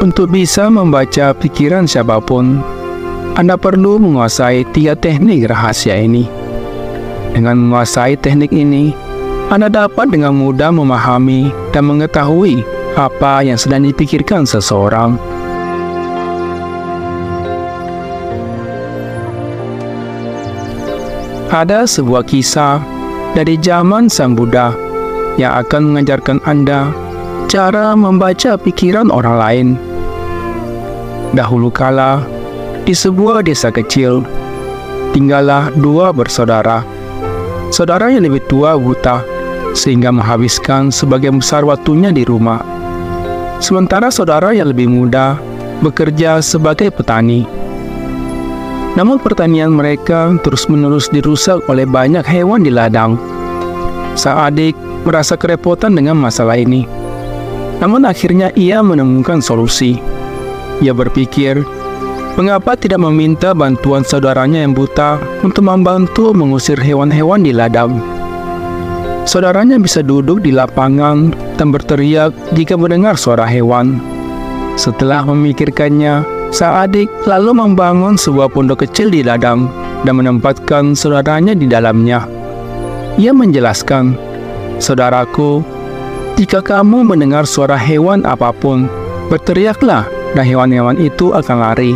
Untuk bisa membaca pikiran siapapun, Anda perlu menguasai 3 teknik rahasia ini. Dengan menguasai teknik ini, Anda dapat dengan mudah memahami dan mengetahui apa yang sedang dipikirkan seseorang. Ada sebuah kisah dari zaman Sang Buddha yang akan mengajarkan Anda cara membaca pikiran orang lain. Dahulu kala, di sebuah desa kecil, tinggallah 2 bersaudara. Saudara yang lebih tua buta, sehingga menghabiskan sebagian besar waktunya di rumah. Sementara saudara yang lebih muda bekerja sebagai petani. Namun pertanian mereka terus-menerus dirusak oleh banyak hewan di ladang. Sang adik merasa kerepotan dengan masalah ini. Namun akhirnya ia menemukan solusi. Ia berpikir, mengapa tidak meminta bantuan saudaranya yang buta untuk membantu mengusir hewan-hewan di ladang. Saudaranya bisa duduk di lapangan dan berteriak jika mendengar suara hewan. Setelah memikirkannya, sang adik lalu membangun sebuah pondok kecil di ladang dan menempatkan saudaranya di dalamnya. Ia menjelaskan, "Saudaraku, jika kamu mendengar suara hewan apapun, berteriaklah dan hewan-hewan itu akan lari.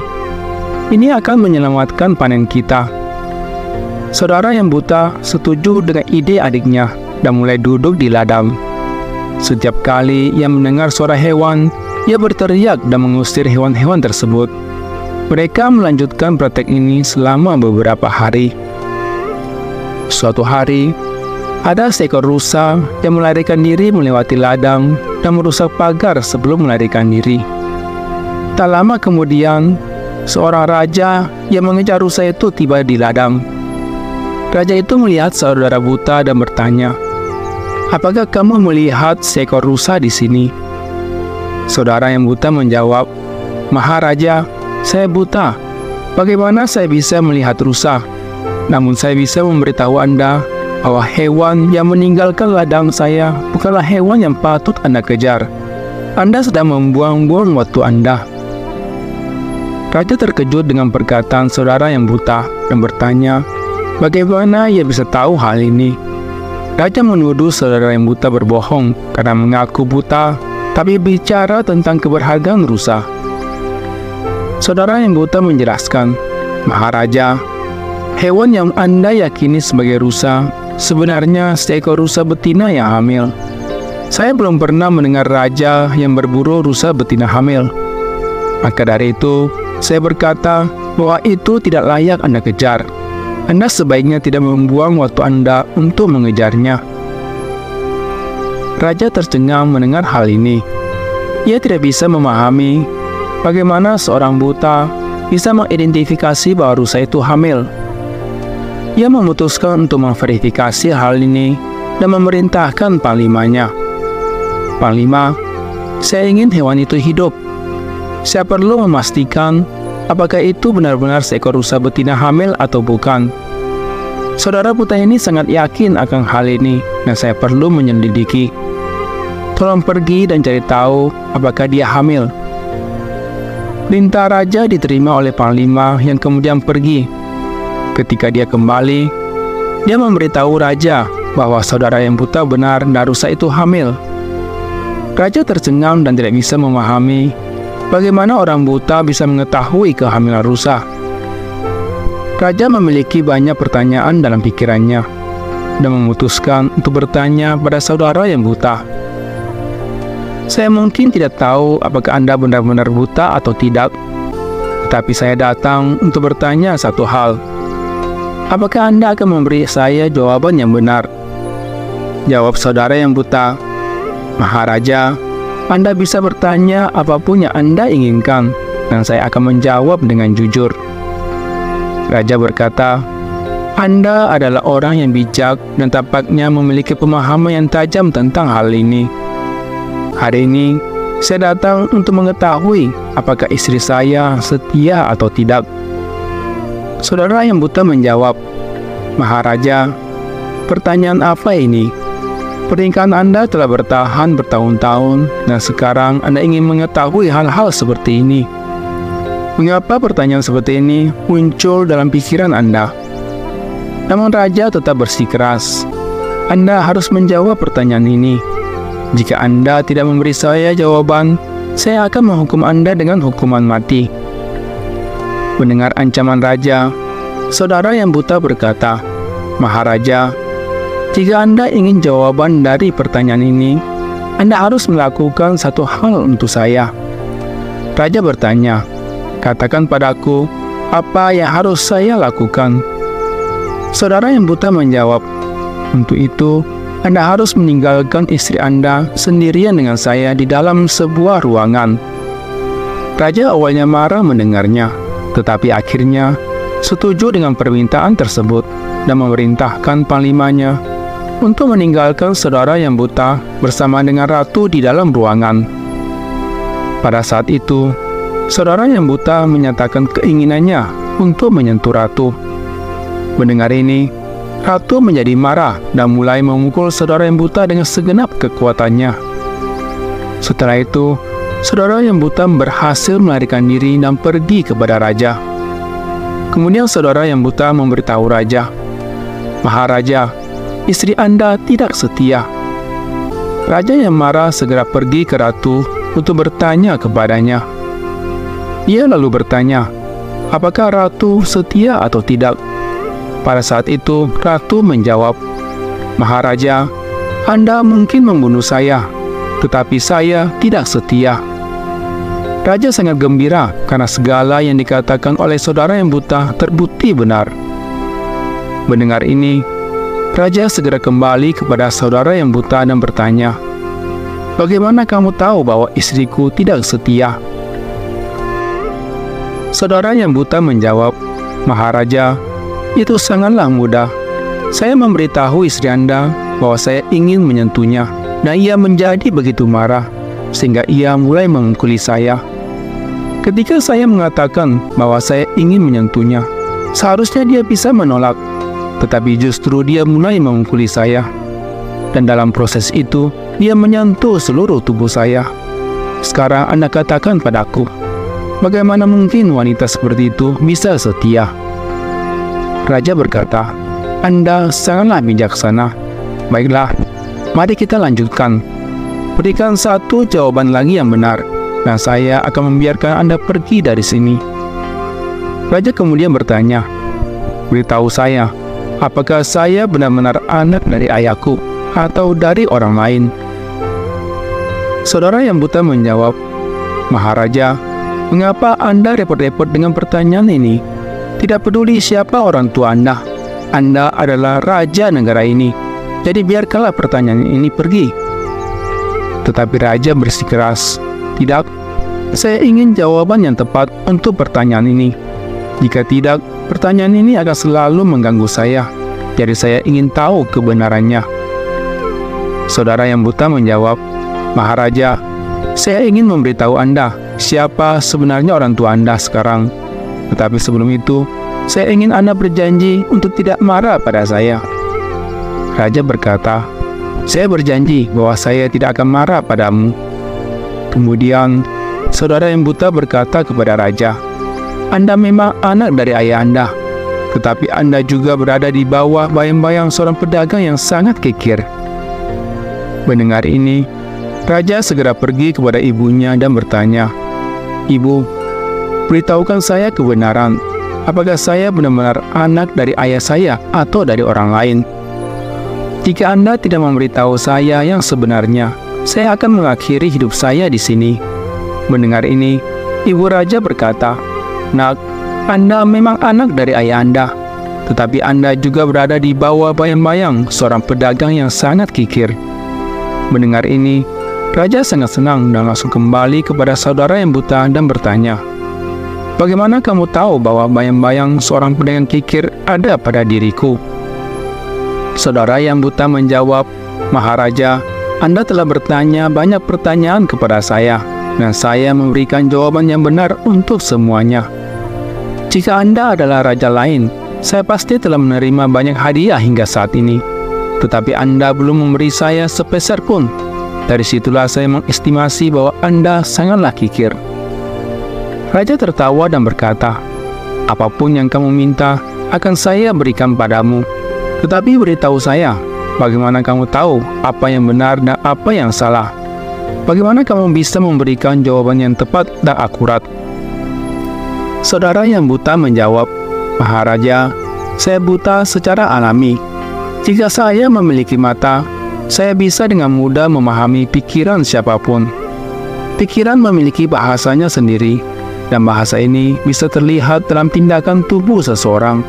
Ini akan menyelamatkan panen kita." Saudara yang buta setuju dengan ide adiknya dan mulai duduk di ladang. Setiap kali ia mendengar suara hewan, ia berteriak dan mengusir hewan-hewan tersebut. Mereka melanjutkan praktek ini selama beberapa hari. Suatu hari, ada seekor rusa yang melarikan diri melewati ladang dan merusak pagar sebelum melarikan diri. Tak lama kemudian, seorang raja yang mengejar rusa itu tiba di ladang. Raja itu melihat saudara buta dan bertanya, "Apakah kamu melihat seekor rusa di sini?" Saudara yang buta menjawab, "Maharaja, saya buta. Bagaimana saya bisa melihat rusa? Namun saya bisa memberitahu Anda bahwa hewan yang meninggalkan ladang saya bukanlah hewan yang patut Anda kejar. Anda sedang membuang-buang waktu Anda." Raja terkejut dengan perkataan saudara yang buta dan bertanya, bagaimana ia bisa tahu hal ini. Raja menuduh saudara yang buta berbohong karena mengaku buta, tapi bicara tentang keberhargaan rusa. Saudara yang buta menjelaskan, "Maharaja, hewan yang Anda yakini sebagai rusa sebenarnya seekor rusa betina yang hamil. Saya belum pernah mendengar raja yang berburu rusa betina hamil. Maka dari itu, saya berkata bahwa itu tidak layak Anda kejar. Anda sebaiknya tidak membuang waktu Anda untuk mengejarnya." Raja tercengang mendengar hal ini. Ia tidak bisa memahami bagaimana seorang buta bisa mengidentifikasi bahwa rusa itu hamil. Ia memutuskan untuk memverifikasi hal ini dan memerintahkan panglimanya. "Panglima, saya ingin hewan itu hidup. Saya perlu memastikan apakah itu benar-benar seekor rusa betina hamil atau bukan. Saudara buta ini sangat yakin akan hal ini dan saya perlu menyelidiki. Tolong pergi dan cari tahu apakah dia hamil." Perintah raja diterima oleh panglima yang kemudian pergi. Ketika dia kembali, dia memberitahu raja bahwa saudara yang buta benar dan rusa itu hamil. Raja tercengang dan tidak bisa memahami bagaimana orang buta bisa mengetahui kehamilan rusa. Raja memiliki banyak pertanyaan dalam pikirannya dan memutuskan untuk bertanya pada saudara yang buta. "Saya mungkin tidak tahu apakah Anda benar-benar buta atau tidak, tetapi saya datang untuk bertanya satu hal. Apakah Anda akan memberi saya jawaban yang benar?" Jawab saudara yang buta, "Maharaja, Anda bisa bertanya apapun yang Anda inginkan, dan saya akan menjawab dengan jujur." Raja berkata, "Anda adalah orang yang bijak dan tampaknya memiliki pemahaman yang tajam tentang hal ini. Hari ini, saya datang untuk mengetahui apakah istri saya setia atau tidak." Saudara yang buta menjawab, "Maharaja, pertanyaan apa ini?" Pernikahan Anda telah bertahan bertahun-tahun, dan sekarang Anda ingin mengetahui hal-hal seperti ini. Mengapa pertanyaan seperti ini muncul dalam pikiran Anda? Namun raja tetap bersikeras. Anda harus menjawab pertanyaan ini. Jika Anda tidak memberi saya jawaban, saya akan menghukum Anda dengan hukuman mati. Mendengar ancaman raja, saudara yang buta berkata, "Maharaja, jika Anda ingin jawaban dari pertanyaan ini, Anda harus melakukan satu hal untuk saya." Raja bertanya, "Katakan padaku, apa yang harus saya lakukan?" Saudara yang buta menjawab, "Untuk itu, Anda harus meninggalkan istri Anda sendirian dengan saya di dalam sebuah ruangan." Raja awalnya marah mendengarnya, tetapi akhirnya setuju dengan permintaan tersebut dan memerintahkan panglimanya untuk meninggalkan saudara yang buta bersama dengan ratu di dalam ruangan. Pada saat itu, saudara yang buta menyatakan keinginannya untuk menyentuh ratu. Mendengar ini, ratu menjadi marah dan mulai memukul saudara yang buta dengan segenap kekuatannya. Setelah itu, saudara yang buta berhasil melarikan diri dan pergi kepada raja. Kemudian saudara yang buta memberitahu raja, "Maharaja, istri Anda tidak setia." Raja yang marah segera pergi ke ratu untuk bertanya kepadanya. Ia lalu bertanya, apakah ratu setia atau tidak? Pada saat itu, ratu menjawab, "Maharaja, Anda mungkin membunuh saya, tetapi saya tidak setia." Raja sangat gembira karena segala yang dikatakan oleh saudara yang buta terbukti benar. Mendengar ini, raja segera kembali kepada saudara yang buta dan bertanya, "Bagaimana kamu tahu bahwa istriku tidak setia?" Saudara yang buta menjawab, "Maharaja, itu sangatlah mudah. Saya memberitahu istri Anda bahwa saya ingin menyentuhnya, dan ia menjadi begitu marah, sehingga ia mulai memukuli saya. Ketika saya mengatakan bahwa saya ingin menyentuhnya, seharusnya dia bisa menolak, tetapi justru dia mulai memukuli saya. Dan dalam proses itu, dia menyentuh seluruh tubuh saya. Sekarang Anda katakan padaku, bagaimana mungkin wanita seperti itu bisa setia?" Raja berkata, "Anda sangatlah bijaksana. Baiklah, mari kita lanjutkan. Berikan satu jawaban lagi yang benar, dan saya akan membiarkan Anda pergi dari sini." Raja kemudian bertanya, "Beritahu saya, apakah saya benar-benar anak dari ayahku atau dari orang lain?" Saudara yang buta menjawab, "Maharaja, mengapa Anda repot-repot dengan pertanyaan ini? Tidak peduli siapa orang tua Anda. Anda adalah raja negara ini. Jadi biarkanlah pertanyaan ini pergi." Tetapi raja bersikeras, "Tidak, saya ingin jawaban yang tepat untuk pertanyaan ini. Jika tidak, pertanyaan ini akan selalu mengganggu saya. Jadi saya ingin tahu kebenarannya." Saudara yang buta menjawab, "Maharaja, saya ingin memberitahu Anda siapa sebenarnya orang tua Anda sekarang. Tetapi sebelum itu, saya ingin Anda berjanji untuk tidak marah pada saya." Raja berkata, "Saya berjanji bahwa saya tidak akan marah padamu." Kemudian, saudara yang buta berkata kepada raja, "Anda memang anak dari ayah Anda, tetapi Anda juga berada di bawah bayang-bayang seorang pedagang yang sangat kikir." Mendengar ini, raja segera pergi kepada ibunya dan bertanya, "Ibu, beritahukan saya kebenaran. Apakah saya benar-benar anak dari ayah saya atau dari orang lain? Jika Anda tidak memberitahu saya yang sebenarnya, saya akan mengakhiri hidup saya di sini." Mendengar ini, ibu raja berkata, "Nak, Anda memang anak dari ayah Anda, tetapi Anda juga berada di bawah bayang-bayang seorang pedagang yang sangat kikir." Mendengar ini, raja sangat senang dan langsung kembali kepada saudara yang buta dan bertanya, "Bagaimana kamu tahu bahwa bayang-bayang seorang pedagang kikir ada pada diriku?" Saudara yang buta menjawab, "Maharaja, Anda telah bertanya banyak pertanyaan kepada saya, dan saya memberikan jawaban yang benar untuk semuanya. Jika Anda adalah raja lain, saya pasti telah menerima banyak hadiah hingga saat ini. tetapi Anda belum memberi saya sepeser pun. Dari situlah saya mengestimasi bahwa Anda sangatlah kikir." Raja tertawa dan berkata, "Apapun yang kamu minta akan saya berikan padamu. Tetapi beritahu saya, bagaimana kamu tahu apa yang benar dan apa yang salah? Bagaimana kamu bisa memberikan jawaban yang tepat dan akurat?" Saudara yang buta menjawab, "Maharaja, saya buta secara alami. Jika saya memiliki mata, saya bisa dengan mudah memahami pikiran siapapun. Pikiran memiliki bahasanya sendiri, dan bahasa ini bisa terlihat dalam tindakan tubuh seseorang.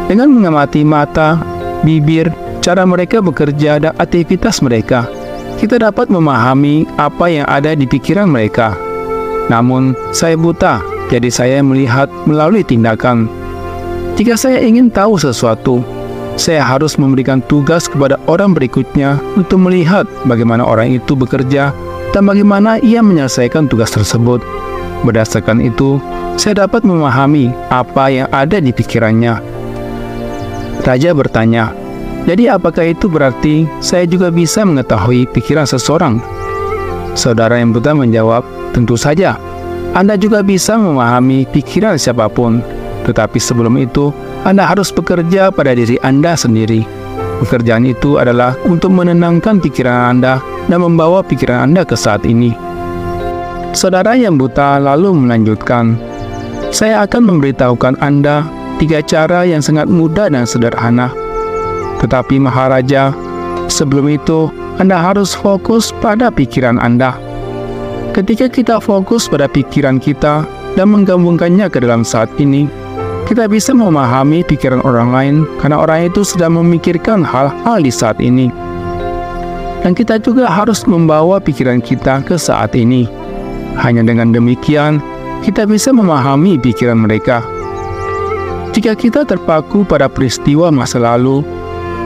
Dengan mengamati mata, bibir, cara mereka bekerja, dan aktivitas mereka, kita dapat memahami apa yang ada di pikiran mereka. Namun, saya buta, jadi saya melihat melalui tindakan. Jika saya ingin tahu sesuatu, saya harus memberikan tugas kepada orang berikutnya untuk melihat bagaimana orang itu bekerja dan bagaimana ia menyelesaikan tugas tersebut. Berdasarkan itu, saya dapat memahami apa yang ada di pikirannya." Raja bertanya, "Jadi apakah itu berarti saya juga bisa mengetahui pikiran seseorang?" Saudara yang buta menjawab, "Tentu saja. Anda juga bisa memahami pikiran siapapun. Tetapi sebelum itu, Anda harus bekerja pada diri Anda sendiri. Pekerjaan itu adalah untuk menenangkan pikiran Anda dan membawa pikiran Anda ke saat ini." Saudara yang buta lalu melanjutkan, "Saya akan memberitahukan Anda 3 cara yang sangat mudah dan sederhana. Tetapi Maharaja, sebelum itu Anda harus fokus pada pikiran Anda. Ketika kita fokus pada pikiran kita dan menggabungkannya ke dalam saat ini, kita bisa memahami pikiran orang lain karena orang itu sedang memikirkan hal-hal di saat ini. Dan kita juga harus membawa pikiran kita ke saat ini. Hanya dengan demikian, kita bisa memahami pikiran mereka. Jika kita terpaku pada peristiwa masa lalu,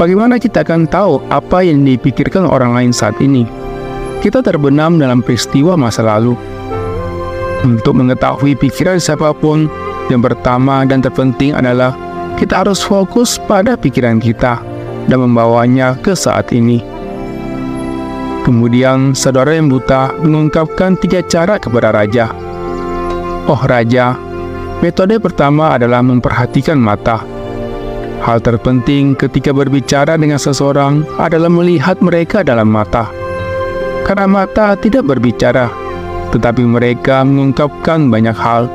bagaimana kita akan tahu apa yang dipikirkan orang lain saat ini? Kita terbenam dalam peristiwa masa lalu. Untuk mengetahui pikiran siapapun, yang pertama dan terpenting adalah kita harus fokus pada pikiran kita dan membawanya ke saat ini." Kemudian saudara yang buta mengungkapkan 3 cara kepada raja. "Oh Raja, metode pertama adalah memperhatikan mata. Hal terpenting ketika berbicara dengan seseorang adalah melihat mereka dalam mata. Karena mata tidak berbicara, tetapi mereka mengungkapkan banyak hal.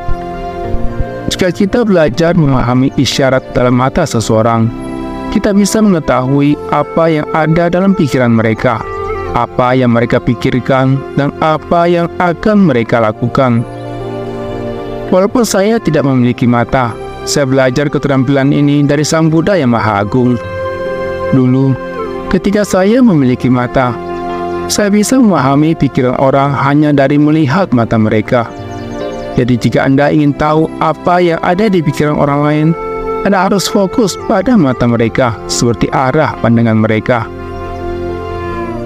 Jika kita belajar memahami isyarat dalam mata seseorang, kita bisa mengetahui apa yang ada dalam pikiran mereka, apa yang mereka pikirkan, dan apa yang akan mereka lakukan. Walaupun saya tidak memiliki mata, saya belajar keterampilan ini dari Sang Buddha yang Maha Agung. Dulu, ketika saya memiliki mata, saya bisa memahami pikiran orang hanya dari melihat mata mereka. Jadi jika Anda ingin tahu apa yang ada di pikiran orang lain, Anda harus fokus pada mata mereka seperti arah pandangan mereka.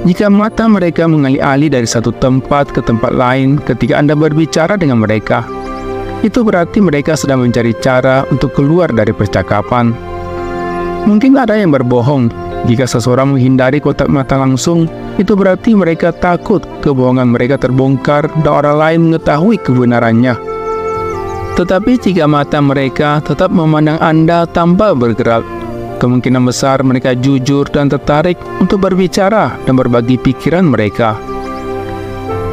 Jika mata mereka mengalih-alih dari satu tempat ke tempat lain ketika Anda berbicara dengan mereka, itu berarti mereka sedang mencari cara untuk keluar dari percakapan. Mungkin ada yang berbohong. Jika seseorang menghindari kontak mata langsung, itu berarti mereka takut kebohongan mereka terbongkar dan orang lain mengetahui kebenarannya. Tetapi jika mata mereka tetap memandang Anda tanpa bergerak, kemungkinan besar mereka jujur dan tertarik untuk berbicara dan berbagi pikiran mereka.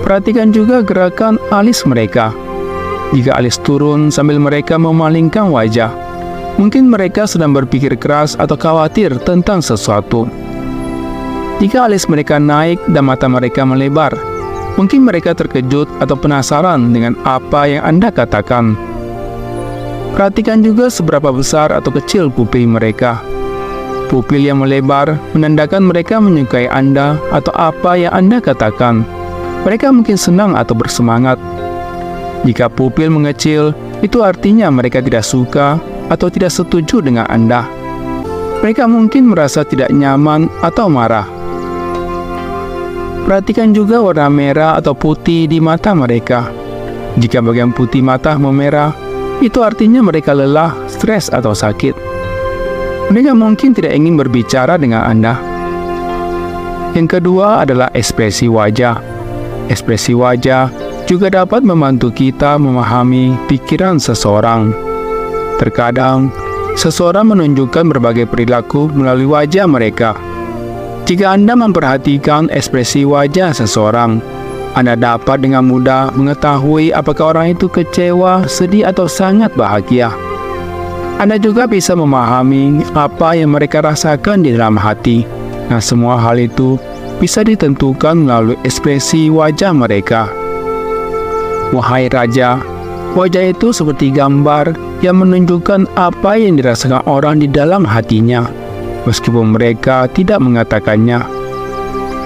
Perhatikan juga gerakan alis mereka. Jika alis turun sambil mereka memalingkan wajah, mungkin mereka sedang berpikir keras atau khawatir tentang sesuatu. Jika alis mereka naik dan mata mereka melebar, mungkin mereka terkejut atau penasaran dengan apa yang Anda katakan. Perhatikan juga seberapa besar atau kecil pupil mereka. Pupil yang melebar menandakan mereka menyukai Anda atau apa yang Anda katakan. Mereka mungkin senang atau bersemangat. Jika pupil mengecil, itu artinya mereka tidak suka atau tidak setuju dengan Anda. Mereka mungkin merasa tidak nyaman atau marah. Perhatikan juga warna merah atau putih di mata mereka. Jika bagian putih mata memerah, itu artinya mereka lelah, stres, atau sakit. Mereka mungkin tidak ingin berbicara dengan Anda. Yang kedua adalah ekspresi wajah. Ekspresi wajah juga dapat membantu kita memahami pikiran seseorang. Terkadang, seseorang menunjukkan berbagai perilaku melalui wajah mereka. Jika Anda memperhatikan ekspresi wajah seseorang, Anda dapat dengan mudah mengetahui apakah orang itu kecewa, sedih, atau sangat bahagia. Anda juga bisa memahami apa yang mereka rasakan di dalam hati. Nah, semua hal itu bisa ditentukan melalui ekspresi wajah mereka. Wahai raja, wajah itu seperti gambar yang menunjukkan apa yang dirasakan orang di dalam hatinya, meskipun mereka tidak mengatakannya.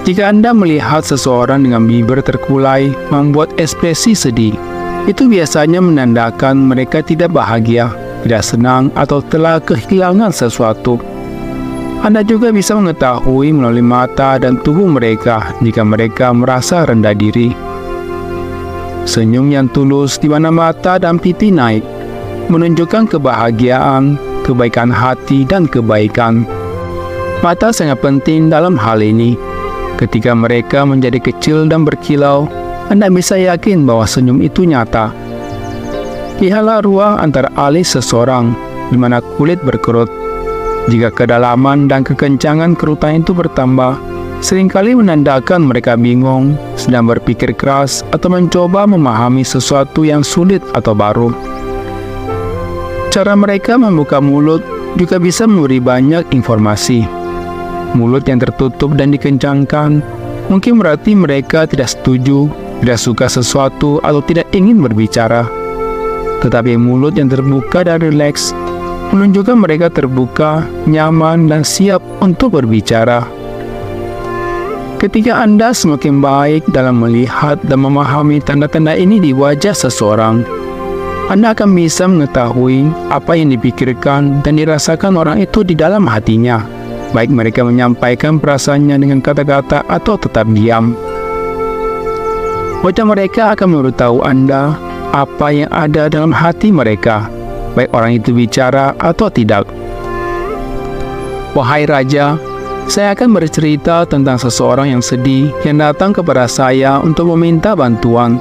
Jika Anda melihat seseorang dengan bibir terkulai membuat ekspresi sedih, itu biasanya menandakan mereka tidak bahagia, tidak senang, atau telah kehilangan sesuatu. Anda juga bisa mengetahui melalui mata dan tubuh mereka jika mereka merasa rendah diri. Senyum yang tulus di mana mata dan pipi naik menunjukkan kebahagiaan, kebaikan hati, dan kebaikan. Mata sangat penting dalam hal ini. Ketika mereka menjadi kecil dan berkilau, Anda bisa yakin bahwa senyum itu nyata. Lihatlah ruang antara alis seseorang, di mana kulit berkerut. Jika kedalaman dan kekencangan kerutan itu bertambah, seringkali menandakan mereka bingung, sedang berpikir keras, atau mencoba memahami sesuatu yang sulit atau baru. Cara mereka membuka mulut juga bisa memberi banyak informasi. Mulut yang tertutup dan dikencangkan mungkin berarti mereka tidak setuju, tidak suka sesuatu, atau tidak ingin berbicara. Tetapi mulut yang terbuka dan rileks menunjukkan mereka terbuka, nyaman, dan siap untuk berbicara. Ketika Anda semakin baik dalam melihat dan memahami tanda-tanda ini di wajah seseorang, Anda akan bisa mengetahui apa yang dipikirkan dan dirasakan orang itu di dalam hatinya, baik mereka menyampaikan perasaannya dengan kata-kata atau tetap diam. Wajah mereka akan memberitahu Anda apa yang ada dalam hati mereka, baik orang itu bicara atau tidak. Wahai raja, saya akan bercerita tentang seseorang yang sedih yang datang kepada saya untuk meminta bantuan.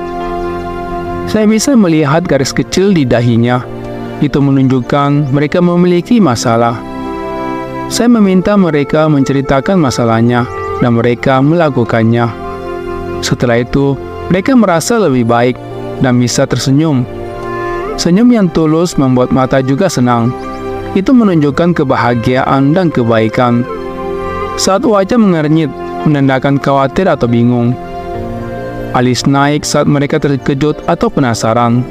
Saya bisa melihat garis kecil di dahinya. Itu menunjukkan mereka memiliki masalah. Saya meminta mereka menceritakan masalahnya, dan mereka melakukannya. Setelah itu, mereka merasa lebih baik dan bisa tersenyum. Senyum yang tulus membuat mata juga senang. Itu menunjukkan kebahagiaan dan kebaikan. Saat wajah mengernyit, menandakan khawatir atau bingung. Alis naik saat mereka terkejut atau penasaran.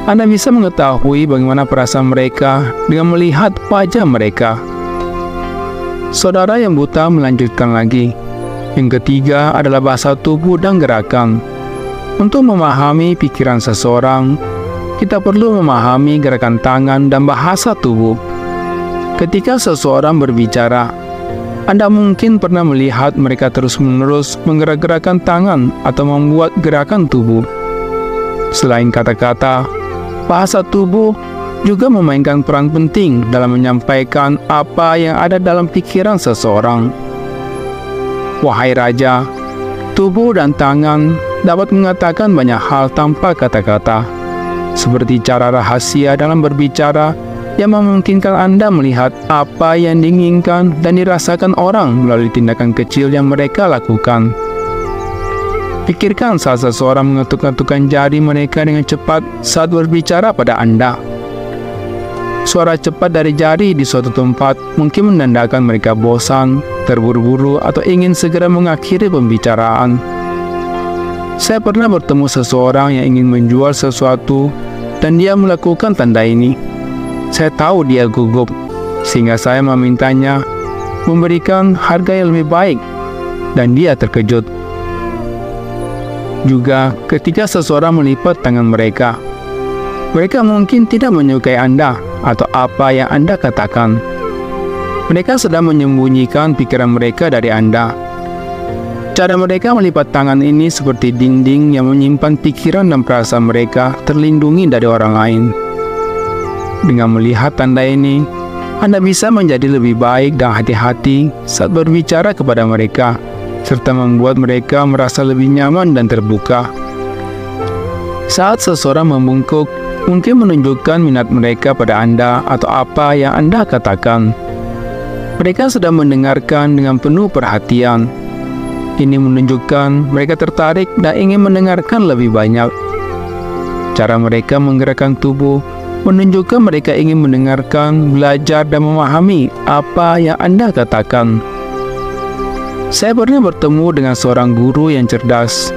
Anda bisa mengetahui bagaimana perasaan mereka dengan melihat wajah mereka. Saudara yang buta melanjutkan lagi. Yang ketiga adalah bahasa tubuh dan gerakan. Untuk memahami pikiran seseorang, kita perlu memahami gerakan tangan dan bahasa tubuh. Ketika seseorang berbicara, Anda mungkin pernah melihat mereka terus-menerus menggerak-gerakkan tangan atau membuat gerakan tubuh. Selain kata-kata, bahasa tubuh juga memainkan peran penting dalam menyampaikan apa yang ada dalam pikiran seseorang. Wahai raja, tubuh dan tangan dapat mengatakan banyak hal tanpa kata-kata, seperti cara rahasia dalam berbicara yang memungkinkan Anda melihat apa yang diinginkan dan dirasakan orang melalui tindakan kecil yang mereka lakukan. Pikirkan saat seseorang mengetuk-ketukkan jari mereka dengan cepat saat berbicara pada Anda. Suara cepat dari jari di suatu tempat mungkin menandakan mereka bosan, terburu-buru, atau ingin segera mengakhiri pembicaraan. Saya pernah bertemu seseorang yang ingin menjual sesuatu dan dia melakukan tanda ini. Saya tahu dia gugup, sehingga saya memintanya memberikan harga yang lebih baik, dan dia terkejut. Juga ketika seseorang melipat tangan mereka, mereka mungkin tidak menyukai Anda atau apa yang Anda katakan. Mereka sedang menyembunyikan pikiran mereka dari Anda. Cara mereka melipat tangan ini seperti dinding yang menyimpan pikiran dan perasaan mereka terlindungi dari orang lain. Dengan melihat tanda ini, Anda bisa menjadi lebih baik dan hati-hati saat berbicara kepada mereka, serta membuat mereka merasa lebih nyaman dan terbuka. Saat seseorang membungkuk, mungkin menunjukkan minat mereka pada Anda atau apa yang Anda katakan. Mereka sedang mendengarkan dengan penuh perhatian. Ini menunjukkan mereka tertarik dan ingin mendengarkan lebih banyak. Cara mereka menggerakkan tubuh menunjukkan mereka ingin mendengarkan, belajar, dan memahami apa yang Anda katakan. Saya pernah bertemu dengan seorang guru yang cerdas.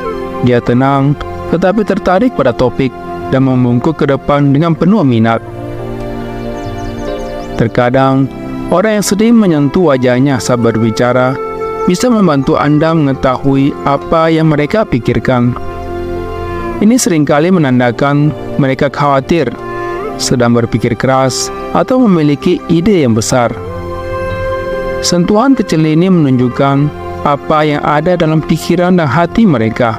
Dia tenang, tetapi tertarik pada topik dan membungkuk ke depan dengan penuh minat. Terkadang, orang yang sedih menyentuh wajahnya saat berbicara bisa membantu Anda mengetahui apa yang mereka pikirkan. Ini seringkali menandakan mereka khawatir, sedang berpikir keras, atau memiliki ide yang besar. Sentuhan kecil ini menunjukkan apa yang ada dalam pikiran dan hati mereka.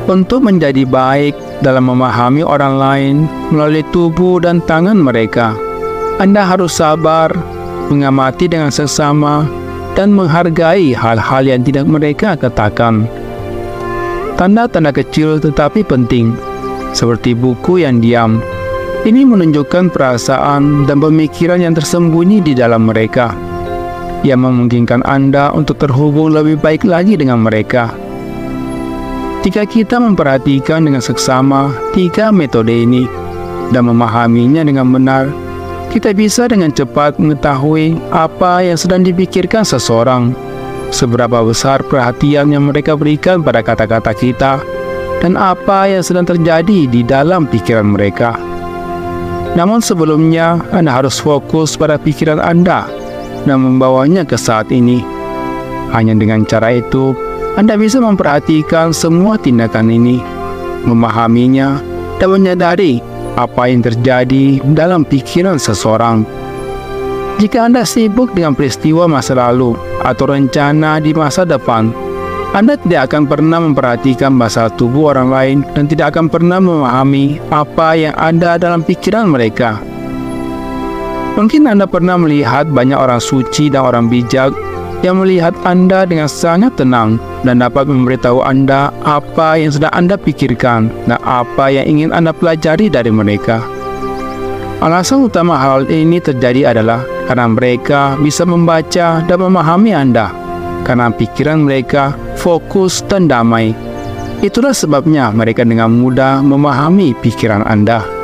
Untuk menjadi baik dalam memahami orang lain melalui tubuh dan tangan mereka, Anda harus sabar, mengamati dengan seksama, dan menghargai hal-hal yang tidak mereka katakan. Tanda-tanda kecil tetapi penting, seperti buku yang diam. Ini menunjukkan perasaan dan pemikiran yang tersembunyi di dalam mereka, yang memungkinkan Anda untuk terhubung lebih baik lagi dengan mereka. Jika kita memperhatikan dengan seksama 3 metode ini dan memahaminya dengan benar, kita bisa dengan cepat mengetahui apa yang sedang dipikirkan seseorang, seberapa besar perhatian yang mereka berikan pada kata-kata kita, dan apa yang sedang terjadi di dalam pikiran mereka. Namun sebelumnya, Anda harus fokus pada pikiran Anda dan membawanya ke saat ini. Hanya dengan cara itu, Anda bisa memperhatikan semua tindakan ini, memahaminya, dan menyadari apa yang terjadi dalam pikiran seseorang. Jika Anda sibuk dengan peristiwa masa lalu atau rencana di masa depan, Anda tidak akan pernah memperhatikan bahasa tubuh orang lain dan tidak akan pernah memahami apa yang ada dalam pikiran mereka. Mungkin Anda pernah melihat banyak orang suci dan orang bijak yang melihat Anda dengan sangat tenang dan dapat memberitahu Anda apa yang sedang Anda pikirkan dan apa yang ingin Anda pelajari dari mereka. Alasan utama hal ini terjadi adalah karena mereka bisa membaca dan memahami Anda, karena pikiran mereka fokus dan damai. Itulah sebabnya mereka dengan mudah memahami pikiran Anda.